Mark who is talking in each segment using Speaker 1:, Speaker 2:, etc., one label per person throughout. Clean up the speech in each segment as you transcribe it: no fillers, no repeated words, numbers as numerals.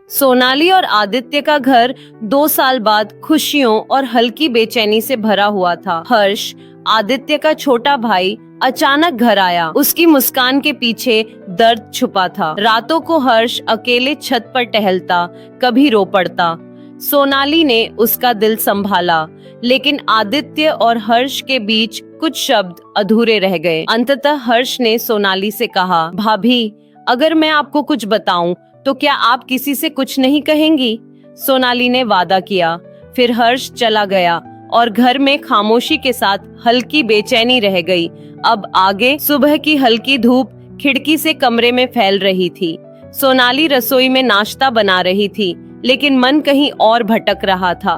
Speaker 1: सोनाली और आदित्य का घर 2 साल बाद खुशियों और हल्की बेचैनी से भरा हुआ था। हर्ष, आदित्य का छोटा भाई, अचानक घर आया। उसकी मुस्कान के पीछे दर्द छुपा था। रातों को हर्ष अकेले छत पर टहलता, कभी रो पड़ता। सोनाली ने उसका दिल संभाला, लेकिन आदित्य और हर्ष के बीच कुछ शब्द अधूरे रह गए। अंततः हर्ष ने सोनाली से कहा, भाभी, अगर मैं आपको कुछ बताऊं तो क्या आप किसी से कुछ नहीं कहेंगी? सोनाली ने वादा किया। फिर हर्ष चला गया और घर में खामोशी के साथ हल्की बेचैनी रह गई। अब आगे सुबह की हल्की धूप खिड़की से कमरे में फैल रही थी। सोनाली रसोई में नाश्ता बना रही थी, लेकिन मन कहीं और भटक रहा था।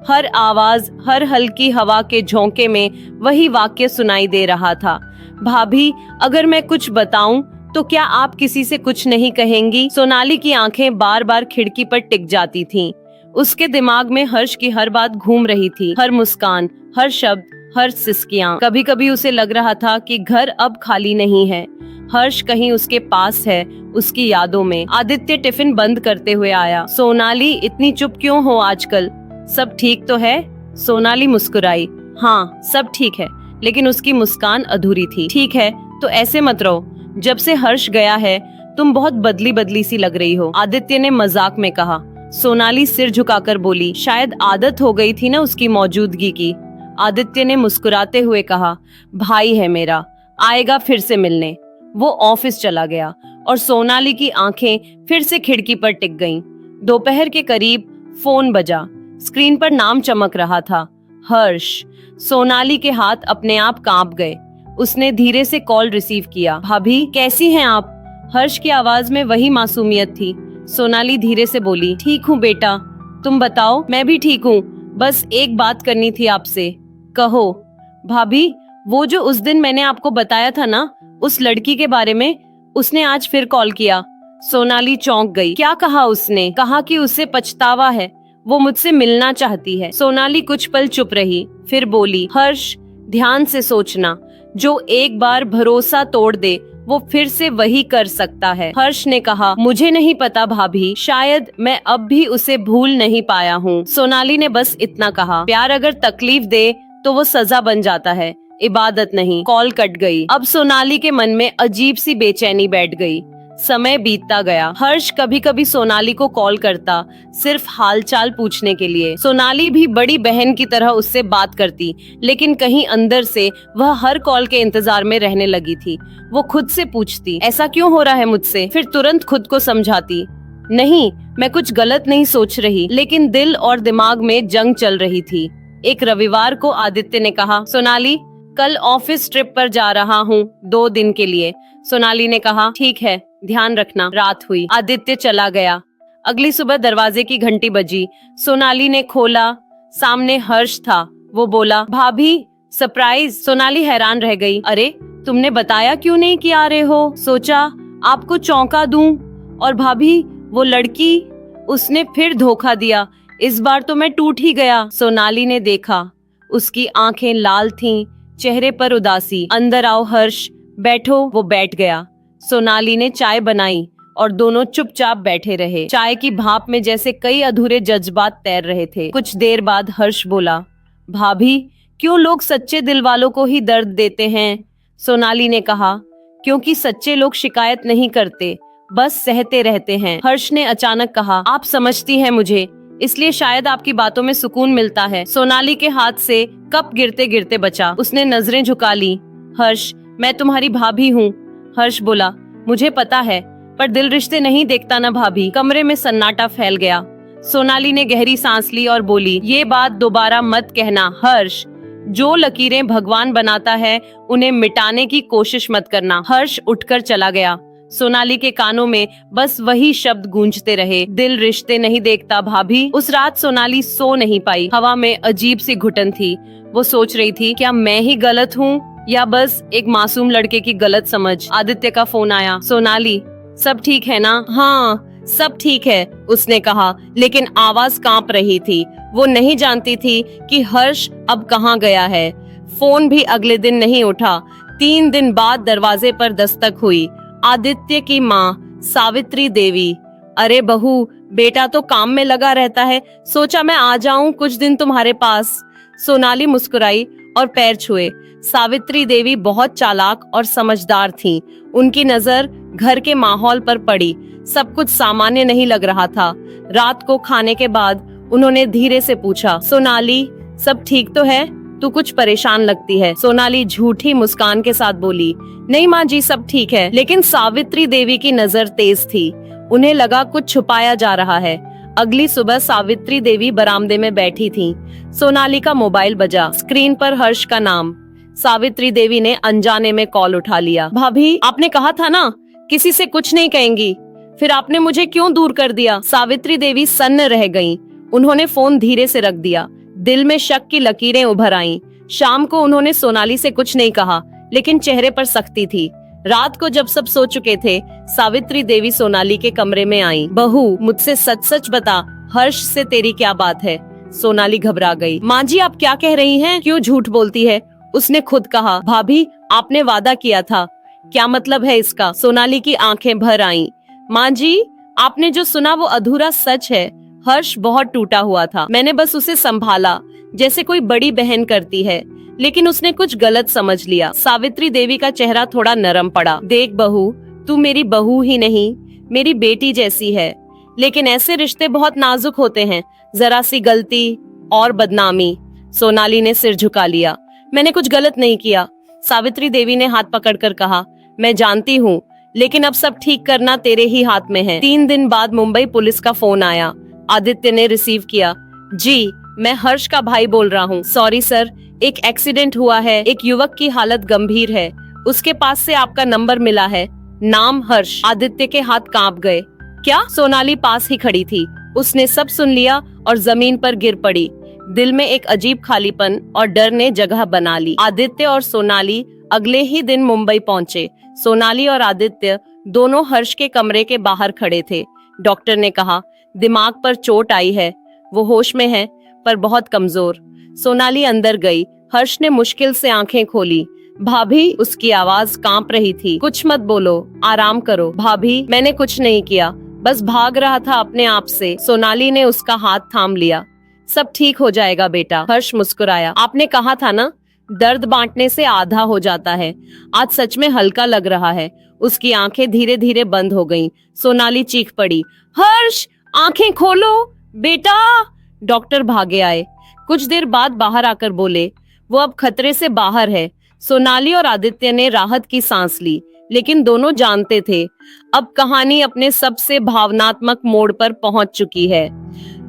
Speaker 1: हर आवाज, हर हल्की हवा के झोंके में वही वाक्य सुनाई दे रहा था, भाभी, अगर मैं कुछ बताऊं तो क्या आप किसी से कुछ नहीं कहेंगी? सोनाली की आंखें बार बार खिड़की पर टिक जाती थीं। उसके दिमाग में हर्ष की हर बात घूम रही थी, हर मुस्कान, हर शब्द, हर सिसकियां। कभी कभी उसे लग रहा था कि घर अब खाली नहीं है। हर्ष कहीं उसके पास है, उसकी यादों में। आदित्य टिफिन बंद करते हुए आया। सोनाली, इतनी चुप क्यों हो आजकल? सब ठीक तो है? सोनाली मुस्कुराई। हाँ, सब ठीक है, लेकिन उसकी मुस्कान अधूरी थी। ठीक है, तो ऐसे मत रहो। जब से हर्ष गया है तुम बहुत बदली बदली सी लग रही हो, आदित्य ने मजाक में कहा। सोनाली सिर झुकाकर बोली, शायद आदत हो गई थी ना उसकी मौजूदगी की। आदित्य ने मुस्कुराते हुए कहा, भाई है मेरा, आएगा फिर से मिलने। वो ऑफिस चला गया और सोनाली की आंखें फिर से खिड़की पर टिक गईं। दोपहर के करीब फोन बजा। स्क्रीन पर नाम चमक रहा था, हर्ष। सोनाली के हाथ अपने आप कांप गए। उसने धीरे से कॉल रिसीव किया। भाभी, कैसी हैं आप? हर्ष की आवाज में वही मासूमियत थी। सोनाली धीरे से बोली, ठीक हूँ बेटा, तुम बताओ? मैं भी ठीक हूँ, बस एक बात करनी थी आपसे। कहो। भाभी, वो जो उस दिन मैंने आपको बताया था ना, उस लड़की के बारे में, उसने आज फिर कॉल किया। सोनाली चौंक गई। क्या कहा उसने? कहा कि उसे पछतावा है, वो मुझसे मिलना चाहती है। सोनाली कुछ पल चुप रही, फिर बोली, हर्ष, ध्यान से सोचना, जो एक बार भरोसा तोड़ दे वो फिर से वही कर सकता है। हर्ष ने कहा, मुझे नहीं पता भाभी, शायद मैं अब भी उसे भूल नहीं पाया हूँ। सोनाली ने बस इतना कहा, प्यार अगर तकलीफ दे तो वो सजा बन जाता है, इबादत नहीं। कॉल कट गई। अब सोनाली के मन में अजीब सी बेचैनी बैठ गई। समय बीतता गया। हर्ष कभी कभी सोनाली को कॉल करता, सिर्फ हालचाल पूछने के लिए। सोनाली भी बड़ी बहन की तरह उससे बात करती, लेकिन कहीं अंदर से वह हर कॉल के इंतजार में रहने लगी थी। वो खुद से पूछती, ऐसा क्यों हो रहा है मुझसे? फिर तुरंत खुद को समझाती, नहीं, मैं कुछ गलत नहीं सोच रही। लेकिन दिल और दिमाग में जंग चल रही थी। एक रविवार को आदित्य ने कहा, सोनाली, कल ऑफिस ट्रिप पर जा रहा हूँ 2 दिन के लिए। सोनाली ने कहा, ठीक है, ध्यान रखना। रात हुई, आदित्य चला गया। अगली सुबह दरवाजे की घंटी बजी। सोनाली ने खोला, सामने हर्ष था। वो बोला, भाभी, सरप्राइज। सोनाली हैरान रह गई। अरे, तुमने बताया क्यों नहीं कि आ रहे हो? सोचा आपको चौंका दूं। और भाभी, वो लड़की, उसने फिर धोखा दिया। इस बार तो मैं टूट ही गया। सोनाली ने देखा, उसकी आंखें लाल थीं, चेहरे पर उदासी। अंदर आओ हर्ष, बैठो। वो बैठ गया। सोनाली ने चाय बनाई और दोनों चुपचाप बैठे रहे। चाय की भाप में जैसे कई अधूरे जज्बात तैर रहे थे। कुछ देर बाद हर्ष बोला, भाभी, क्यों लोग सच्चे दिल वालों को ही दर्द देते हैं? सोनाली ने कहा, क्योंकि सच्चे लोग शिकायत नहीं करते, बस सहते रहते हैं। हर्ष ने अचानक कहा, आप समझती हैं मुझे, इसलिए शायद आपकी बातों में सुकून मिलता है। सोनाली के हाथ से कप गिरते गिरते बचा। उसने नजरें झुका ली। हर्ष, मैं तुम्हारी भाभी हूँ। हर्ष बोला, मुझे पता है, पर दिल रिश्ते नहीं देखता ना भाभी। कमरे में सन्नाटा फैल गया। सोनाली ने गहरी सांस ली और बोली, ये बात दोबारा मत कहना हर्ष। जो लकीरें भगवान बनाता है उन्हें मिटाने की कोशिश मत करना। हर्ष उठकर चला गया। सोनाली के कानों में बस वही शब्द गूंजते रहे, दिल रिश्ते नहीं देखता भाभी। उस रात सोनाली सो नहीं पाई। हवा में अजीब सी घुटन थी। वो सोच रही थी, क्या मैं ही गलत हूँ या बस एक मासूम लड़के की गलत समझ। आदित्य का फोन आया। सोनाली, सब ठीक है ना? हाँ, सब ठीक है, उसने कहा, लेकिन आवाज कांप रही थी। वो नहीं जानती थी कि हर्ष अब कहाँ गया है। फोन भी अगले दिन नहीं उठा। 3 दिन बाद दरवाजे पर दस्तक हुई। आदित्य की माँ सावित्री देवी अरे बहू, बेटा तो काम में लगा रहता है, सोचा मैं आ जाऊं कुछ दिन तुम्हारे पास। सोनाली मुस्कुराई और पैर छुए। सावित्री देवी बहुत चालाक और समझदार थीं। उनकी नजर घर के माहौल पर पड़ी। सब कुछ सामान्य नहीं लग रहा था। रात को खाने के बाद उन्होंने धीरे से पूछा, सोनाली सब ठीक तो है? तू कुछ परेशान लगती है। सोनाली झूठी मुस्कान के साथ बोली, नहीं माँ जी, सब ठीक है। लेकिन सावित्री देवी की नजर तेज थी। उन्हें लगा कुछ छुपाया जा रहा है। अगली सुबह सावित्री देवी बरामदे में बैठी थीं। सोनाली का मोबाइल बजा। स्क्रीन पर हर्ष का नाम। सावित्री देवी ने अनजाने में कॉल उठा लिया। भाभी, आपने कहा था ना किसी से कुछ नहीं कहेंगी, फिर आपने मुझे क्यों दूर कर दिया? सावित्री देवी सन्न रह गईं। उन्होंने फोन धीरे से रख दिया। दिल में शक की लकीरें उभर आईं। शाम को उन्होंने सोनाली से कुछ नहीं कहा, लेकिन चेहरे पर सख्ती थी। रात को जब सब सो चुके थे, सावित्री देवी सोनाली के कमरे में आईं। बहू, मुझसे सच सच बता, हर्ष से तेरी क्या बात है? सोनाली घबरा गई। माँ जी, आप क्या कह रही हैं? क्यों झूठ बोलती है? उसने खुद कहा। भाभी, आपने वादा किया था, क्या मतलब है इसका? सोनाली की आंखें भर आईं। माँ जी, आपने जो सुना वो अधूरा सच है। हर्ष बहुत टूटा हुआ था। मैंने बस उसे संभाला जैसे कोई बड़ी बहन करती है, लेकिन उसने कुछ गलत समझ लिया। सावित्री देवी का चेहरा थोड़ा नरम पड़ा। देख बहू, तू मेरी बहू ही नहीं, मेरी बेटी जैसी है। लेकिन ऐसे रिश्ते बहुत नाजुक होते हैं, जरा सी गलती और बदनामी। सोनाली ने सिर झुका लिया। मैंने कुछ गलत नहीं किया। सावित्री देवी ने हाथ पकड़कर कहा, मैं जानती हूँ, लेकिन अब सब ठीक करना तेरे ही हाथ में है। 3 दिन बाद मुंबई पुलिस का फोन आया। आदित्य ने रिसीव किया। जी, मैं हर्ष का भाई बोल रहा हूँ। सॉरी सर, एक एक्सीडेंट हुआ है। एक युवक की हालत गंभीर है। उसके पास से आपका नंबर मिला है, नाम हर्ष। आदित्य के हाथ कांप गए। क्या? सोनाली पास ही खड़ी थी। उसने सब सुन लिया और जमीन पर गिर पड़ी। दिल में एक अजीब खालीपन और डर ने जगह बना ली। आदित्य और सोनाली अगले ही दिन मुंबई पहुंचे। सोनाली और आदित्य दोनों हर्ष के कमरे के बाहर खड़े थे। डॉक्टर ने कहा, दिमाग पर चोट आई है, वो होश में है पर बहुत कमजोर। सोनाली अंदर गई। हर्ष ने मुश्किल से आंखें खोली। भाभी, उसकी आवाज कांप रही थी। कुछ मत बोलो, आराम करो। भाभी, मैंने कुछ नहीं किया, बस भाग रहा था अपने आप से। सोनाली ने उसका हाथ थाम लिया। सब ठीक हो जाएगा बेटा। हर्ष मुस्कुराया। आपने कहा था ना, दर्द बांटने से आधा हो जाता है। आज सच में हल्का लग रहा है। उसकी आंखें धीरे धीरे बंद हो गईं। सोनाली चीख पड़ी, हर्ष, आंखें खोलो बेटा। डॉक्टर भागे आए। कुछ देर बाद बाहर आकर बोले, वो अब खतरे से बाहर है। सोनाली और आदित्य ने राहत की सांस ली, लेकिन दोनों जानते थे अब कहानी अपने सबसे भावनात्मक मोड़ पर पहुंच चुकी है।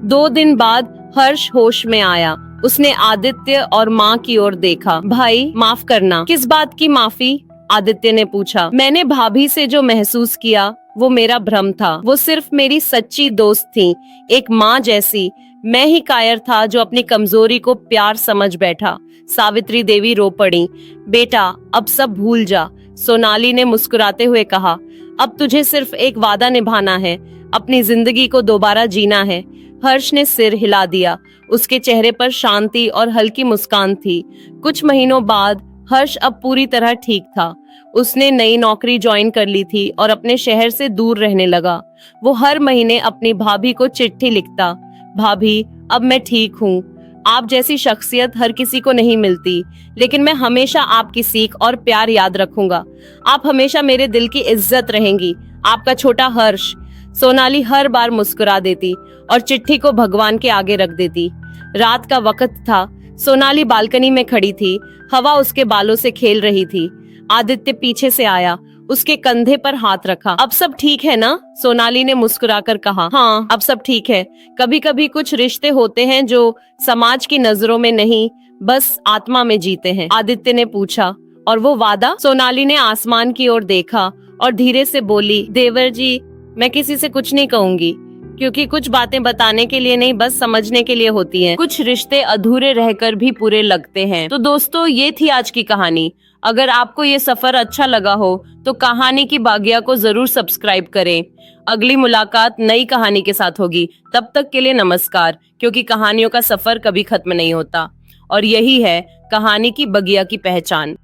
Speaker 1: 2 दिन बाद हर्ष होश में आया। उसने आदित्य और माँ की ओर देखा। भाई, माफ करना। किस बात की माफी? आदित्य ने पूछा। मैंने भाभी से जो महसूस किया वो मेरा भ्रम था। वो सिर्फ मेरी सच्ची दोस्त थी, एक माँ जैसी। मैं ही कायर था जो अपनी कमजोरी को प्यार समझ बैठा। सावित्री देवी रो पड़ी। बेटा, अब सब भूल जा। सोनाली ने मुस्कुराते हुए कहा, अब तुझे सिर्फ एक वादा निभाना है, अपनी जिंदगी को दोबारा जीना है। हर्ष ने सिर हिला दिया। उसके चेहरे पर शांति और हल्की मुस्कान थी। कुछ महीनों बाद हर्ष अब पूरी तरह ठीक था। उसने नई नौकरी ज्वाइन कर ली थी और अपने शहर से दूर रहने लगा। वो हर महीने अपनी भाभी को चिट्ठी लिखता, भाभी, अब मैं ठीक हूँ। आप जैसी शख्सियत हर किसी को नहीं मिलती, लेकिन मैं हमेशा आपकी सीख और प्यार याद रखूंगा। आप हमेशा मेरे दिल की इज्जत रहेंगी। आपका छोटा हर्ष। सोनाली हर बार मुस्कुरा देती और चिट्ठी को भगवान के आगे रख देती। रात का वक्त था। सोनाली बालकनी में खड़ी थी। हवा उसके बालों से खेल रही थी। आदित्य पीछे से आया, उसके कंधे पर हाथ रखा। अब सब ठीक है ना? सोनाली ने मुस्कुराकर कहा। हाँ, अब सब ठीक है। कभी कभी कुछ रिश्ते होते हैं जो समाज की नजरों में नहीं, बस आत्मा में जीते हैं। आदित्य ने पूछा, और वो वादा? सोनाली ने आसमान की ओर देखा और धीरे से बोली, देवर जी, मैं किसी से कुछ नहीं कहूंगी, क्योंकि कुछ बातें बताने के लिए नहीं, बस समझने के लिए होती हैं। कुछ रिश्ते अधूरे रहकर भी पूरे लगते हैं। तो दोस्तों, ये थी आज की कहानी। अगर आपको ये सफर अच्छा लगा हो तो कहानी की बागिया को जरूर सब्सक्राइब करें। अगली मुलाकात नई कहानी के साथ होगी। तब तक के लिए नमस्कार, क्योंकि कहानियों का सफर कभी खत्म नहीं होता और यही है कहानी की बगिया की पहचान।